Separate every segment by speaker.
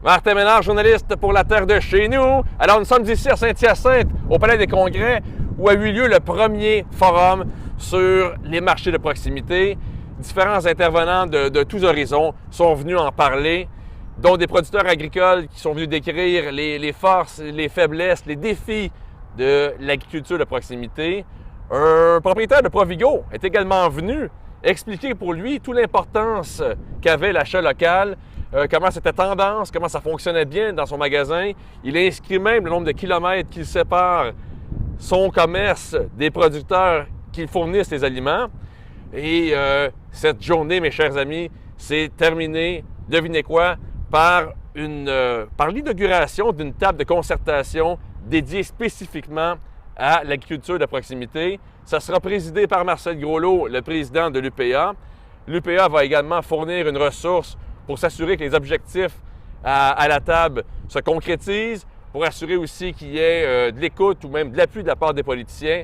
Speaker 1: Martin Ménard, journaliste pour La Terre de chez nous. Alors, nous sommes ici à Saint-Hyacinthe, au Palais des Congrès, où a eu lieu le premier forum sur les marchés de proximité. Différents intervenants de tous horizons sont venus en parler, dont des producteurs agricoles qui sont venus décrire les forces, les faiblesses, les défis de l'agriculture de proximité. Un propriétaire de Provigo est également venu expliquer pour lui toute l'importance qu'avait l'achat local, comment c'était tendance, comment ça fonctionnait bien dans son magasin. Il a inscrit même le nombre de kilomètres qui séparent son commerce des producteurs qui fournissent les aliments. Et cette journée, mes chers amis, s'est terminée, devinez quoi, par l'inauguration d'une table de concertation dédiée spécifiquement à l'agriculture de proximité. Ça sera présidé par Marcel Groslot, le président de l'UPA. L'UPA va également fournir une ressource pour s'assurer que les objectifs à la table se concrétisent, pour assurer aussi qu'il y ait de l'écoute ou même de l'appui de la part des politiciens.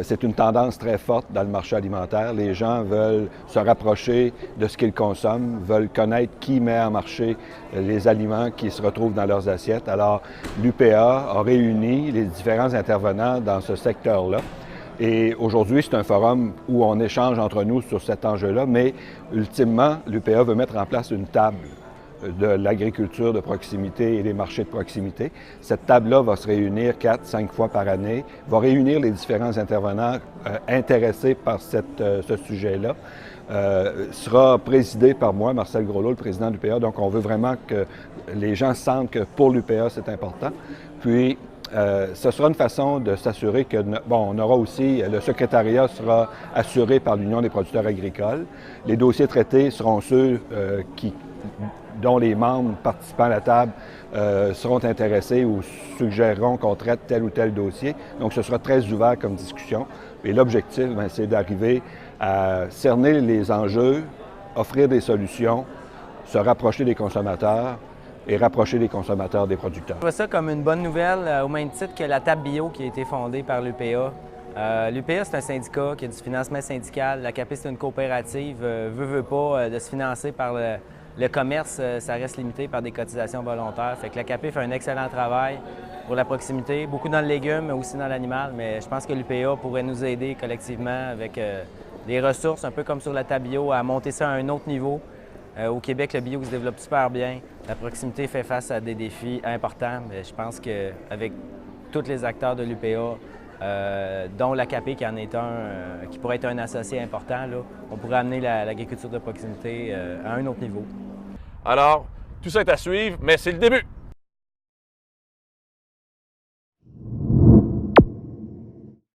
Speaker 2: C'est une tendance très forte dans le marché alimentaire. Les gens veulent se rapprocher de ce qu'ils consomment, veulent connaître qui met en marché les aliments qui se retrouvent dans leurs assiettes. Alors, l'UPA a réuni les différents intervenants dans ce secteur-là. Et aujourd'hui, c'est un forum où on échange entre nous sur cet enjeu-là, mais ultimement, l'UPA veut mettre en place une table de l'agriculture de proximité et des marchés de proximité. Cette table-là va se réunir 4-5 fois par année, va réunir les différents intervenants intéressés par ce sujet-là. Sera présidé par moi, Marcel Groslot, le président de l'UPA. Donc, on veut vraiment que les gens sentent que pour l'UPA, c'est important. Puis, ce sera une façon de s'assurer que, on aura aussi, le secrétariat sera assuré par l'Union des producteurs agricoles. Les dossiers traités seront ceux dont les membres participants à la table seront intéressés ou suggéreront qu'on traite tel ou tel dossier. Donc, ce sera très ouvert comme discussion. Et l'objectif, c'est d'arriver à cerner les enjeux, offrir des solutions, se rapprocher des consommateurs et rapprocher les consommateurs des producteurs.
Speaker 3: Je vois ça comme une bonne nouvelle, au même titre que la table bio qui a été fondée par l'UPA. L'UPA, c'est un syndicat qui a du financement syndical. La CAP, c'est une coopérative, veut pas, de se financer par le commerce, ça reste limité par des cotisations volontaires. Fait que la CAP fait un excellent travail pour la proximité, beaucoup dans le légume, mais aussi dans l'animal. Mais je pense que l'UPA pourrait nous aider collectivement avec des ressources, un peu comme sur la table bio, à monter ça à un autre niveau. Au Québec, le bio se développe super bien. La proximité fait face à des défis importants. Mais je pense qu'avec tous les acteurs de l'UPA, dont la CAP qui en est un, qui pourrait être un associé important, là, on pourrait amener l'agriculture de proximité à un autre niveau.
Speaker 1: Alors, tout ça est à suivre, mais c'est le début.